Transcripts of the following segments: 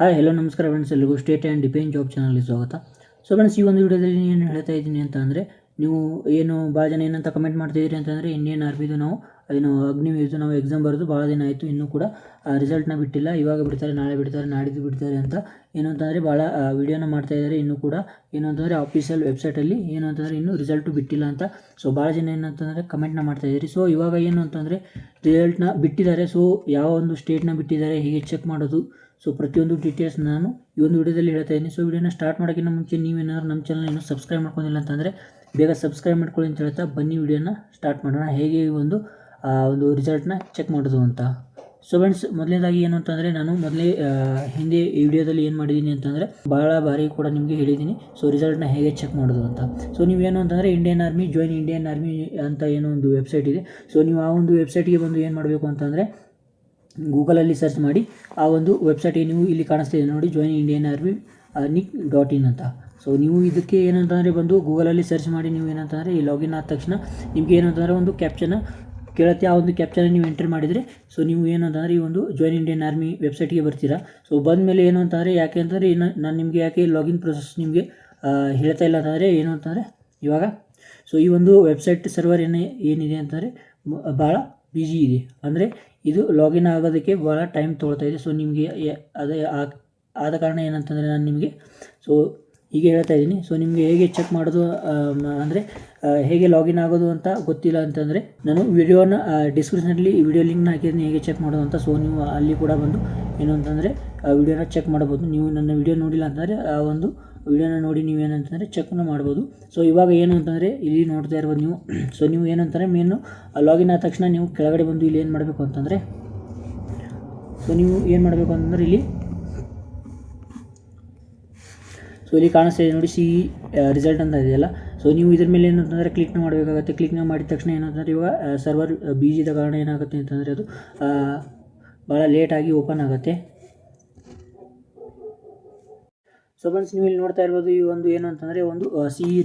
Hi hello ನಮಸ್ಕಾರ friends, ಎಲ್ಲರಿಗೂ state and depend job ಚಾನಲ್ಗೆ ಸ್ವಾಗತ. ಸೊ ಫ್ರೆಂಡ್ಸ್, ಈ ಒಂದು ವಿಡಿಯೋದಲ್ಲಿ ಏನು ಹೇಳ್ತಾ ಇದ್ದೀನಿ ಅಂತ ಅಂದರೆ, ನೀವು ಏನು ಭಾಳ ಜನ ಏನಂತ ಕಮೆಂಟ್ ಮಾಡ್ತಿದ್ದೀರಿ ಅಂತಂದರೆ, ಇಂಡಿಯನ್ ಆರ್ಮಿದು ನಾವು ಏನು ಅಗ್ನಿವೀರ್ದು ನಾವು ಎಕ್ಸಾಮ್ ಬರೆದು ಭಾಳ ದಿನ ಆಯಿತು, ಇನ್ನೂ ಕೂಡ ರಿಸಲ್ಟ್ನ ಬಿಟ್ಟಿಲ್ಲ, ಇವಾಗ ಬಿಡ್ತಾರೆ, ನಾಳೆ ಬಿಡ್ತಾರೆ, ನಾಡಿದ್ದು ಬಿಡ್ತಾರೆ ಅಂತ ಏನು ಅಂತಂದರೆ ಭಾಳ ವೀಡಿಯೋನ ಮಾಡ್ತಾಯಿದ್ದಾರೆ. ಇನ್ನೂ ಕೂಡ ಏನು ಅಂತಂದರೆ ಆಫೀಷಿಯಲ್ ವೆಬ್ಸೈಟಲ್ಲಿ ಏನು ಅಂತಂದರೆ ಇನ್ನೂ ರಿಸಲ್ಟು ಬಿಟ್ಟಿಲ್ಲ ಅಂತ. ಸೊ ಭಾಳ ಜನ ಏನಂತಂದರೆ ಕಮೆಂಟ್ನ ಮಾಡ್ತಾಯಿದ್ದೀರಿ. ಸೊ ಇವಾಗ ಏನು ಅಂತಂದರೆ ರಿಸಲ್ಟ್ನ ಬಿಟ್ಟಿದ್ದಾರೆ. ಸೊ ಯಾವ ಒಂದು ಸ್ಟೇಟ್ನ ಬಿಟ್ಟಿದ್ದಾರೆ, ಹೇಗೆ ಚೆಕ್ ಮಾಡೋದು, ಸೊ ಪ್ರತಿಯೊಂದು ಡೀಟೇಲ್ಸ್ ನಾನು ಈ ಒಂದು ವಿಡಿಯೋದಲ್ಲಿ ಹೇಳ್ತಾ ಇದ್ದೀನಿ. ಸೊ ವಿಡಿಯೋನ ಸ್ಟಾರ್ಟ್ ಮಾಡೋಕ್ಕಿಂತ ಮುಂಚೆ ನೀವೇನಾದ್ರು ನಮ್ಮ ಚಾನಲ್ ಇನ್ನೂ ಸಬ್ಸ್ಕ್ರೈಬ್ ಮಾಡ್ಕೊಂಡಿಲ್ಲ ಅಂತಂದರೆ ಬೇಗ ಸಬ್ಸ್ಕ್ರೈಬ್ ಮಾಡ್ಕೊಳ್ಳಿ ಅಂತ ಹೇಳ್ತಾ ಬನ್ನಿ ವಿಡಿಯೋನ ಸ್ಟಾರ್ಟ್ ಮಾಡೋಣ, ಹೇಗೆ ಒಂದು ರಿಸಲ್ಟ್ನ ಚೆಕ್ ಮಾಡೋದು ಅಂತ. ಸೊ ಫ್ರೆಂಡ್ಸ್, ಮೊದಲನೇದಾಗಿ ಏನು ಅಂತಂದರೆ, ನಾನು ಮೊದಲೇ ಹಿಂದೆ ಈ ವಿಡಿಯೋದಲ್ಲಿ ಏನು ಮಾಡಿದ್ದೀನಿ ಅಂತಂದರೆ ಭಾಳ ಬಾರಿ ಕೂಡ ನಿಮಗೆ ಹೇಳಿದ್ದೀನಿ. ಸೊ ರಿಸಲ್ಟ್ನ ಹೇಗೆ ಚೆಕ್ ಮಾಡೋದು ಅಂತ. ಸೊ ನೀವೇನು ಅಂತಂದರೆ Indian army join Indian army ಅಂತ ಏನೋ ಒಂದು ವೆಬ್ಸೈಟ್ ಇದೆ. ಸೊ ನೀವು ಆ ಒಂದು ವೆಬ್ಸೈಟ್ಗೆ ಬಂದು ಏನು ಮಾಡಬೇಕು ಅಂತಂದರೆ, ಗೂಗಲಲ್ಲಿ ಸರ್ಚ್ ಮಾಡಿ ಆ ಒಂದು ವೆಬ್ಸೈಟಿಗೆ ನೀವು ಇಲ್ಲಿ ಕಾಣಿಸ್ತಿದೆ ನೋಡಿ, ಜಾಯಿನ್ ಇಂಡಿಯನ್ ಆರ್ಮಿ nic.in ಅಂತ. ಸೊ ನೀವು ಇದಕ್ಕೆ ಏನಂತಂದರೆ ಬಂದು ಗೂಗಲಲ್ಲಿ ಸರ್ಚ್ ಮಾಡಿ ನೀವು ಏನಂತಂದರೆ ಈ ಲಾಗಿನ್ ಆದ ತಕ್ಷಣ ನಿಮಗೆ ಏನಂತಂದರೆ ಒಂದು ಕ್ಯಾಪ್ಚನ ಕೇಳುತ್ತೆ. ಆ ಒಂದು ಕ್ಯಾಪ್ಚನ ನೀವು ಎಂಟರ್ ಮಾಡಿದರೆ ಸೊ ನೀವು ಏನು ಅಂತಂದರೆ ಈ ಒಂದು ಜಾಯಿನ್ ಇಂಡಿಯನ್ ಆರ್ಮಿ ವೆಬ್ಸೈಟ್ಗೆ ಬರ್ತೀರಾ. ಸೊ ಬಂದ ಮೇಲೆ ಏನು ಅಂತಂದರೆ, ಯಾಕೆ ಅಂತಂದರೆ ನಾನು ನಿಮಗೆ ಯಾಕೆ ಲಾಗಿನ್ ಪ್ರೊಸೆಸ್ ನಿಮಗೆ ಹೇಳ್ತಾ ಇಲ್ಲ ಅಂತಂದರೆ, ಏನು ಅಂತಂದರೆ ಇವಾಗ ಸೊ ಈ ಒಂದು ವೆಬ್ಸೈಟ್ ಸರ್ವರ್ ಏನಿದೆ ಅಂತಂದರೆ ಭಾಳ ಬಿಜಿ ಇದೆ, ಅಂದರೆ ಇದು ಲಾಗಿನ್ ಆಗೋದಕ್ಕೆ ಭಾಳ ಟೈಮ್ ತೊಗೊಳ್ತಾ ಇದೆ. ಸೊ ನಿಮಗೆ ಅದೇ ಆದ ಕಾರಣ ಏನಂತಂದರೆ ನಾನು ನಿಮಗೆ ಸೊ ಹೀಗೆ ಹೇಳ್ತಾ ಇದ್ದೀನಿ. ಸೊ ನಿಮಗೆ ಹೇಗೆ ಚೆಕ್ ಮಾಡೋದು ಅಂದರೆ ಹೇಗೆ ಲಾಗಿನ್ ಆಗೋದು ಅಂತ ಗೊತ್ತಿಲ್ಲ ಅಂತಂದರೆ, ನಾನು ವಿಡಿಯೋನ ಡಿಸ್ಕ್ರಿಪ್ಷನಲ್ಲಿ ವಿಡಿಯೋ ಲಿಂಕ್ನ ಹಾಕಿದ್ದೀನಿ ಹೇಗೆ ಚೆಕ್ ಮಾಡೋದು ಅಂತ. ಸೊ ನೀವು ಅಲ್ಲಿ ಕೂಡ ಬಂದು ಏನು ಅಂತಂದರೆ ವಿಡಿಯೋನ ಚೆಕ್ ಮಾಡ್ಬೋದು. ನೀವು ನನ್ನ ವಿಡಿಯೋ ನೋಡಿಲ್ಲ ಅಂತಂದರೆ ಆ ಒಂದು ವಿಡಿಯೋನ ನೋಡಿ ನೀವೇನಂತಂದರೆ ಚೆಕ್ನ ಮಾಡ್ಬೋದು. ಸೊ ಇವಾಗ ಏನು ಅಂತಂದರೆ ಇಲ್ಲಿ ನೋಡ್ತಾ ಇರ್ಬೋದು ನೀವು. ಸೊ ನೀವು ಏನಂತಾರೆ ಮೇನು ಲಾಗಿನ್ ಆದ ತಕ್ಷಣ ನೀವು ಕೆಳಗಡೆ ಬಂದು ಇಲ್ಲಿ ಏನು ಮಾಡಬೇಕು ಅಂತಂದರೆ, ಸೊ ನೀವು ಏನು ಮಾಡಬೇಕು ಅಂತಂದರೆ ಇಲ್ಲಿ ಕಾಣಿಸ್ತಾ ಇದೆ ನೋಡಿ, ರಿಸಲ್ಟ್ ಅಂತ ಇದೆಯಲ್ಲ. ಸೊ ನೀವು ಇದ್ರ ಮೇಲೆ ಏನಂತಂದರೆ ಕ್ಲಿಕ್ನ ಮಾಡಬೇಕಾಗುತ್ತೆ. ಕ್ಲಿಕ್ನ ಮಾಡಿದ ತಕ್ಷಣ ಏನಂತಂದರೆ ಇವಾಗ ಸರ್ವರ್ ಬಿಜಿ ಇದ್ದ ಕಾರಣ ಏನಾಗುತ್ತೆ ಅಂತಂದರೆ ಅದು ಭಾಳ ಲೇಟಾಗಿ ಓಪನ್ ಆಗುತ್ತೆ. ಸೊ ಫ್ರೆಂಡ್ಸ್, ನೀವು ಇಲ್ಲಿ ನೋಡ್ತಾ ಇರ್ಬೋದು ಈ ಒಂದು ಏನು ಅಂತಂದರೆ ಒಂದು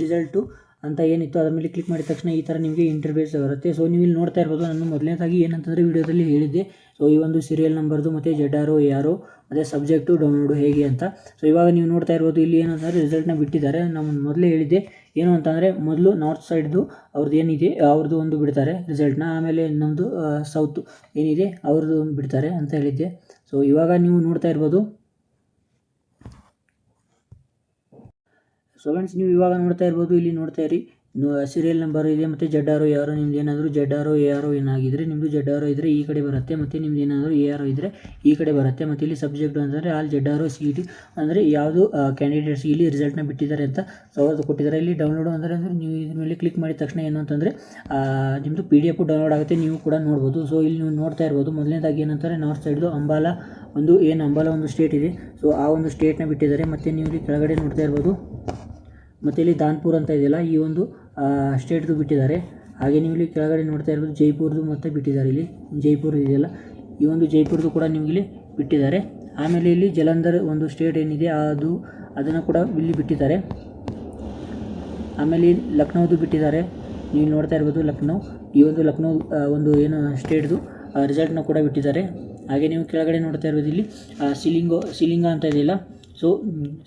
ರಿಸಲ್ಟು ಅಂತ ಏನಿತ್ತು ಅದರ ಮೇಲೆ ಕ್ಲಿಕ್ ಮಾಡಿದ ತಕ್ಷಣ ಈ ಥರ ನಿಮಗೆ ಇಂಟರ್ಫೇಸ್ ಬರುತ್ತೆ. ಸೊ ನೀವು ಇಲ್ಲಿ ನೋಡ್ತಾ ಇರ್ಬೋದು, ನಾನು ಮೊದಲನೇದಾಗಿ ಏನಂತಂದರೆ ವಿಡಿಯೋದಲ್ಲಿ ಹೇಳಿದ್ದೆ. ಸೊ ಈ ಒಂದು ಸೀರಿಯಲ್ ನಂಬರ್ದು ಮತ್ತು ZRO ARO ಮತ್ತು ಸಬ್ಜೆಕ್ಟು ಡೌನ್ಲೋಡು ಹೇಗೆ ಅಂತ. ಸೊ ಇವಾಗ ನೀವು ನೋಡ್ತಾ ಇರ್ಬೋದು ಇಲ್ಲಿ ಏನಂತಂದರೆ ರಿಸಲ್ಟ್ನ ಬಿಟ್ಟಿದ್ದಾರೆ. ನಾನು ಮೊದಲೇ ಹೇಳಿದ್ದೆ ಏನು ಅಂತಂದರೆ, ಮೊದಲು ನಾರ್ತ್ ಸೈಡ್ದು ಅವ್ರದ್ದು ಏನಿದೆ ಅವ್ರದ್ದು ಒಂದು ಬಿಡ್ತಾರೆ ರಿಸಲ್ಟ್ನ, ಆಮೇಲೆ ನಮ್ಮದು ಸೌತ್ ಏನಿದೆ ಅವ್ರದ್ದು ಒಂದು ಬಿಡ್ತಾರೆ ಅಂತ ಹೇಳಿದ್ದೆ. ಸೊ ಇವಾಗ ನೀವು ನೋಡ್ತಾ ಇರ್ಬೋದು. ಸೊ ಫ್ರೆಂಡ್ಸ್, ನೀವು ಇವಾಗ ನೋಡ್ತಾ ಇರ್ಬೋದು, ಇಲ್ಲಿ ನೋಡ್ತಾ ಇರಿ ಸೀರಿಯಲ್ ನಂಬರ್ ಇದೆ ಮತ್ತು ZRO ARO. ನಿಮ್ದು ಏನಾದರೂ ZRO ARO ಏನಾಗಿದ್ದರೆ ನಿಮ್ಮದು ZRO ಇದ್ದರೆ ಈ ಕಡೆ ಬರುತ್ತೆ, ಮತ್ತು ನಿಮ್ದು ಏನಾದರೂ ARO ಇದ್ದರೆ ಈ ಕಡೆ ಬರುತ್ತೆ. ಮತ್ತು ಇಲ್ಲಿ ಸಬ್ಜೆಕ್ಟ್ ಅಂತಂದರೆ ಆಲ್ ZRO CET ಅಂದರೆ ಯಾವುದು ಕ್ಯಾಂಡಿಡೇಟ್ಸ್ ಇಲ್ಲಿ ರಿಸಲ್ಟ್ನ ಬಿಟ್ಟಿದ್ದಾರೆ ಅಂತ ಸೊ ಅವ್ರದ್ದು ಕೊಟ್ಟಿದ್ದಾರೆ. ಇಲ್ಲಿ ಡೌನ್ಲೋಡು ಅಂದರೆ ನೀವು ಇದ್ರ ಮೇಲೆ ಕ್ಲಿಕ್ ಮಾಡಿದ ತಕ್ಷಣ ಏನು ಅಂತಂದರೆ ನಿಮ್ಮದು PDF ಡೌನ್ಲೋಡ್ ಆಗುತ್ತೆ, ನೀವು ಕೂಡ ನೋಡ್ಬೋದು. ಸೊ ಇಲ್ಲಿ ನೀವು ನೋಡ್ತಾ ಇರ್ಬೋದು, ಮೊದಲನೇದಾಗಿ ಏನಂತಾರೆ ನಾರ್ತ್ ಸೈಡ್ದು ಅಂಬಾಲ ಒಂದು ಸ್ಟೇಟ್ ಇದೆ. ಸೊ ಆ ಒಂದು ಸ್ಟೇಟ್ನ ಬಿಟ್ಟಿದ್ದಾರೆ. ಮತ್ತು ನೀವು ಇಲ್ಲಿ ಕೆಳಗಡೆ ನೋಡ್ತಾ ಇರ್ಬೋದು, ಮತ್ತು ಇಲ್ಲಿ ದಾನ್ಪುರ್ ಅಂತ ಇದೆಯಲ್ಲ ಈ ಒಂದು ಸ್ಟೇಟ್ದು ಬಿಟ್ಟಿದ್ದಾರೆ. ಹಾಗೆ ನೀವು ಇಲ್ಲಿ ಕೆಳಗಡೆ ನೋಡ್ತಾ ಇರ್ಬೋದು ಜೈಪುರ್ದು ಮತ್ತು ಬಿಟ್ಟಿದ್ದಾರೆ. ಇಲ್ಲಿ ಜೈಪುರ್ ಇದೆಯಲ್ಲ ಈ ಒಂದು ಜೈಪುರ್ದು ಕೂಡ ನಿಮಗೆ ಬಿಟ್ಟಿದ್ದಾರೆ. ಆಮೇಲೆ ಇಲ್ಲಿ ಜಲಂಧರ್ ಒಂದು ಸ್ಟೇಟ್ ಏನಿದೆ ಅದನ್ನು ಕೂಡ ಇಲ್ಲಿ ಬಿಟ್ಟಿದ್ದಾರೆ. ಆಮೇಲೆ ಲಕ್ನೋದು ಬಿಟ್ಟಿದ್ದಾರೆ. ನೀವು ನೋಡ್ತಾ ಇರ್ಬೋದು ಲಕ್ನೋ, ಈ ಒಂದು ಲಕ್ನೋ ಒಂದು ಏನು ಸ್ಟೇಟ್ದು ರಿಸಲ್ಟ್ನ ಕೂಡ ಬಿಟ್ಟಿದ್ದಾರೆ. ಹಾಗೆ ನೀವು ಕೆಳಗಡೆ ನೋಡ್ತಾ ಇರ್ಬೋದು ಇಲ್ಲಿ ಶಿಲಿಂಗ ಅಂತ ಇದೆಯಲ್ಲ, ಸೊ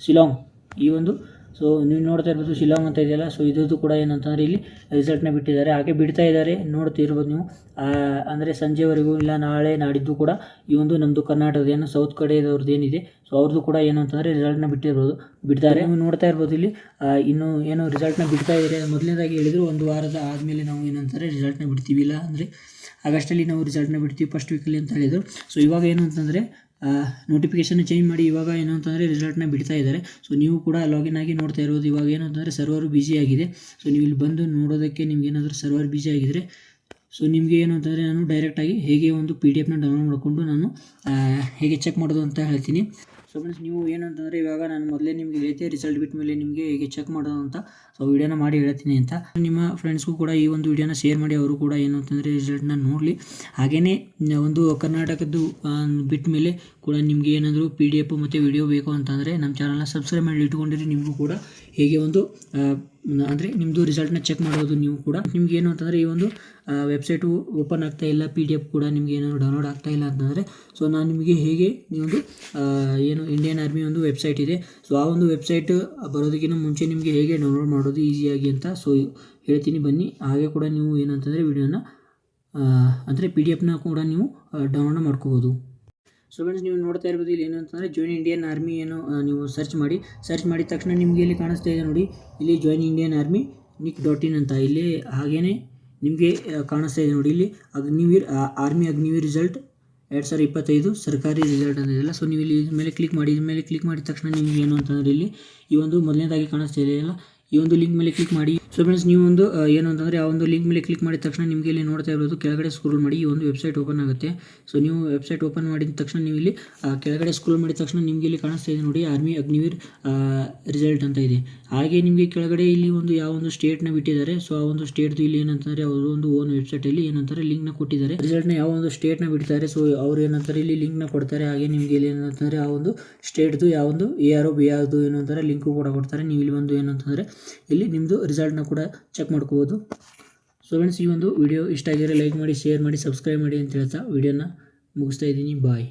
ಶಿಲಾಂಗ್ ಈ ಒಂದು ಸೊ ನೀವು ನೋಡ್ತಾ ಇರ್ಬೋದು ಶಿಲಾಂಗ್ ಅಂತ ಇದೆಯಲ್ಲ, ಸೊ ಇದ್ರದ್ದು ಕೂಡ ಏನಂತಂದರೆ ಇಲ್ಲಿ ರಿಸಲ್ಟ್ನ ಬಿಟ್ಟಿದ್ದಾರೆ. ಹಾಗೆ ಬಿಡ್ತಾ ಇದ್ದಾರೆ, ನೋಡ್ತಿರ್ಬೋದು ನೀವು. ಅಂದರೆ ಸಂಜೆವರೆಗೂ ಇಲ್ಲ ನಾಳೆ ನಾಡಿದ್ದು ಕೂಡ ಈ ಒಂದು ನಮ್ಮದು ಕರ್ನಾಟಕದ ಏನು ಸೌತ್ ಕಡೆಯವ್ರದ್ದು ಏನಿದೆ ಸೊ ಅವ್ರದ್ದು ಕೂಡ ಏನು ಅಂತಂದರೆ ರಿಸಲ್ಟ್ನ ಬಿಡ್ತಾರೆ. ನೀವು ನೋಡ್ತಾ ಇರ್ಬೋದು ಇಲ್ಲಿ ಇನ್ನೂ ಏನು ರಿಸಲ್ಟ್ನ ಬಿಡ್ತಾ ಇದ್ದಾರೆ. ಮೊದಲನೇದಾಗಿ ಹೇಳಿದ್ರು ಒಂದು ವಾರದ ಆದಮೇಲೆ ನಾವು ಏನಂತಾರೆ ರಿಸಲ್ಟ್ನ ಬಿಡ್ತೀವಿ, ಇಲ್ಲ ಅಂದರೆ ಆಗಸ್ಟಲ್ಲಿ ನಾವು ರಿಸಲ್ಟ್ನ ಬಿಡ್ತೀವಿ ಫಸ್ಟ್ ವೀಕಲ್ಲಿ ಅಂತ ಹೇಳಿದರು. ಸೊ ಇವಾಗ ಏನು ಅಂತಂದರೆ ನೋಟಿಫಿಕೇಷನ್ ಚೇಂಜ್ ಮಾಡಿ ಇವಾಗ ಏನು ಅಂತಂದರೆ ರಿಸಲ್ಟ್ನ ಬಿಡ್ತಾ ಇದ್ದಾರೆ. ಸೊ ನೀವು ಕೂಡ ಲಾಗಿನ್ ಆಗಿ ನೋಡ್ತಾ ಇರೋದು. ಇವಾಗ ಏನು ಅಂತಂದರೆ ಸರ್ವರು ಬಿಜಿ ಆಗಿದೆ. ಸೊ ನೀವು ಇಲ್ಲಿ ಬಂದು ನೋಡೋದಕ್ಕೆ ನಿಮ್ಗೆ ಏನಾದರೂ ಸರ್ವರ್ ಬಿಜಿ ಆಗಿದ್ದರೆ ಸೊ ನಿಮಗೆ ಏನು ಅಂತಂದರೆ ನಾನು ಡೈರೆಕ್ಟಾಗಿ ಹೇಗೆ ಒಂದು PDF ಡೌನ್ಲೋಡ್ ಮಾಡಿಕೊಂಡು ನಾನು ಹೇಗೆ ಚೆಕ್ ಮಾಡೋದು ಅಂತ ಹೇಳ್ತೀನಿ. ಸೊ ಫ್ರೆಂಡ್ಸ್, ನೀವು ಏನಂತಂದರೆ ಇವಾಗ ನಾನು ಮೊದಲೇ ನಿಮಗೆ ಹೇಳ್ತೆ ರಿಸಲ್ಟ್ ಬಿಟ್ಟ ಮೇಲೆ ನಿಮಗೆ ಹೇಗೆ ಚೆಕ್ ಮಾಡೋದು ಅಂತ. ಸೊ ವಿಡಿಯೋನ ಮಾಡಿ ಹೇಳ್ತೀನಿ ಅಂತ. ನಿಮ್ಮ ಫ್ರೆಂಡ್ಸ್ಗೂ ಕೂಡ ಈ ಒಂದು ವಿಡಿಯೋನ ಶೇರ್ ಮಾಡಿ, ಅವರು ಕೂಡ ಏನು ಅಂತಂದರೆ ರಿಸಲ್ಟ್ನ ನೋಡಲಿ. ಹಾಗೆಯೇ ಒಂದು ಕರ್ನಾಟಕದ್ದು ಬಿಟ್ಟ ಮೇಲೆ ಕೂಡ ನಿಮಗೆ ಏನಾದರೂ PDF ಮತ್ತು ವಿಡಿಯೋ ಬೇಕು ಅಂತಂದರೆ ನಮ್ಮ ಚಾನಲ್ನ ಸಬ್ಸ್ಕ್ರೈಬ್ ಮಾಡಿ ಇಟ್ಕೊಂಡಿರಿ. ನಿಮಗೂ ಕೂಡ ಹೇಗೆ ಒಂದು ಅಂದರೆ ನಿಮ್ಮದು ರಿಸಲ್ಟ್ನ ಚೆಕ್ ಮಾಡ್ಬೋದು ನೀವು ಕೂಡ. ನಿಮ್ಗೆ ಏನು ಅಂತಂದರೆ ಈ ಒಂದು ವೆಬ್ಸೈಟು ಓಪನ್ ಆಗ್ತಾ ಇಲ್ಲ, PDF ಕೂಡ ನಿಮಗೆ ಏನಾದ್ರು ಡೌನ್ಲೋಡ್ ಆಗ್ತಾ ಇಲ್ಲ ಅಂತಂದರೆ, ಸೊ ನಾನು ನಿಮಗೆ ಹೇಗೆ ನೀವೊಂದು ಏನು ಇಂಡಿಯನ್ ಆರ್ಮಿ ಒಂದು ವೆಬ್ಸೈಟ್ ಇದೆ, ಸೊ ಆ ಒಂದು ವೆಬ್ಸೈಟ್ ಬರೋದಕ್ಕಿಂತ ಮುಂಚೆ ನಿಮಗೆ ಹೇಗೆ ಡೌನ್ಲೋಡ್ ಮಾಡೋದು ಈಸಿಯಾಗಿ ಅಂತ ಸೊ ಹೇಳ್ತೀನಿ ಬನ್ನಿ. ಹಾಗೆ ಕೂಡ ನೀವು ಏನಂತಂದರೆ ವಿಡಿಯೋನ ಅಂದರೆ PDF ಕೂಡ ನೀವು ಡೌನ್ಲೋಡ್ ಮಾಡ್ಕೋಬೋದು. ಸೊ ಫ್ರೆಂಡ್ಸ್, ನೀವು ನೋಡ್ತಾ ಇರ್ಬೋದು ಇಲ್ಲಿ ಏನಂತಂದರೆ ಜಾಯಿನ್ ಇಂಡಿಯನ್ ಆರ್ಮಿ ಏನು ನೀವು ಸರ್ಚ್ ಮಾಡಿದ ತಕ್ಷಣ ನಿಮಗೆ ಇಲ್ಲಿ ಕಾಣಿಸ್ತಾ ಇದೆ ನೋಡಿ, ಇಲ್ಲಿ ಜಾಯಿನ್ ಇಂಡಿಯನ್ ಆರ್ಮಿ nic.in ಅಂತ ಇಲ್ಲಿ ಹಾಗೇ ನಿಮಗೆ ಕಾಣಿಸ್ತಾ ಇದೆ ನೋಡಿ, ಇಲ್ಲಿ ಅಗ್ನಿವೀರ್ ಆರ್ಮಿ ಅಗ್ನಿವೀರ್ ರಿಸಲ್ಟ್ 2025 ಸರ್ಕಾರಿ ರಿಸಲ್ಟ್ ಅಂತ ಇದೆಯಲ್ಲ. ಸೊ ನೀವು ಇಲ್ಲಿ ಮೇಲೆ ಕ್ಲಿಕ್ ಮಾಡಿದ ತಕ್ಷಣ ನಿಮ್ಗೆ ಏನು ಅಂತಂದರೆ ಇಲ್ಲಿ ಈ ಒಂದು ಮೊದಲನೇದಾಗಿ ಕಾಣಿಸ್ತಾ ಇದೆಯಲ್ಲ, ಈ ಒಂದು ಲಿಂಕ್ ಮೇಲೆ ಕ್ಲಿಕ್ ಮಾಡಿ. ಸೊ ಫ್ರೆಂಡ್ಸ್, ನೀವು ಒಂದು ಏನು ಅಂತಂದರೆ ಆ ಒಂದು ಲಿಂಕ್ ಮೇಲೆ ಕ್ಲಿಕ್ ಮಾಡಿದ ತಕ್ಷಣ ನಿಮಗೆ ಇಲ್ಲಿ ನೋಡ್ತಾ ಇರೋದು ಕೆಳಗಡೆ ಸ್ಕ್ರೋಲ್ ಮಾಡಿ ಈ ಒಂದು ವೆಬ್ಸೈಟ್ ಓಪನ್ ಆಗುತ್ತೆ. ಸೊ ನೀವು ವೆಬ್ಸೈಟ್ ಓಪನ್ ಮಾಡಿದ ತಕ್ಷಣ ನೀವು ಇಲ್ಲಿ ಕೆಳಗಡೆ ಸ್ಕ್ರೋಲ್ ಮಾಡಿದ ತಕ್ಷಣ ನಿಮಗೆ ಇಲ್ಲಿ ಕಾಣಿಸ್ತಾ ಇದೆ ನೋಡಿ, ಆರ್ಮಿ ಅಗ್ನಿವೀರ್ ರಿಸಲ್ಟ್ ಅಂತ ಇದೆ. ಹಾಗೆ ನಿಮಗೆ ಕೆಳಗಡೆ ಇಲ್ಲಿ ಒಂದು ಯಾವ ಒಂದು ಸ್ಟೇಟ್ನ ಬಿಟ್ಟಿದ್ದಾರೆ, ಸೊ ಆ ಒಂದು ಸ್ಟೇಟ್ದು ಇಲ್ಲಿ ಏನಂತಂದರೆ ಅವರು ಒಂದು ಓನ್ ವೆಬ್ಸೈಟಲ್ಲಿ ಏನಂತಾರೆ ಲಿಂಕ್ನ ಕೊಟ್ಟಿದ್ದಾರೆ, ರಿಸಲ್ಟ್ನ ಯಾವ ಒಂದು ಸ್ಟೇಟ್ನ ಬಿಡ್ತಾರೆ, ಸೊ ಅವ್ರು ಏನಂತಾರೆ ಇಲ್ಲಿ ಲಿಂಕ್ನ ಕೊಡ್ತಾರೆ. ಹಾಗೆ ನಿಮಗೆ ಇಲ್ಲಿ ಏನಂತಂದರೆ ಆ ಒಂದು ಸ್ಟೇಟ್ದು ಯಾವ ಒಂದು ARO BRದು ಏನಂತಾರೆ ಲಿಂಕು ಕೂಡ ಕೊಡ್ತಾರೆ. ನೀವು ಇಲ್ಲಿ ಒಂದು ಏನಂತಂದರೆ ಇಲ್ಲಿ ನಿಮ್ಮದು ರಿಸಲ್ಟ್ನ ಕೂಡ ಚೆಕ್ ಮಾಡ್ಕೋಬೋದು. ಸೊ ಫ್ರೆಂಡ್ಸ್, ಈ ಒಂದು ವಿಡಿಯೋ ಇಷ್ಟ ಆಗಿದ್ರೆ ಲೈಕ್ ಮಾಡಿ, ಶೇರ್ ಮಾಡಿ, ಸಬ್ಸ್ಕ್ರೈಬ್ ಮಾಡಿ ಅಂತ ಹೇಳ್ತಾ ವಿಡಿಯೋನ ಮುಗಿಸ್ತಾ ಇದ್ದೀನಿ. ಬಾಯ್.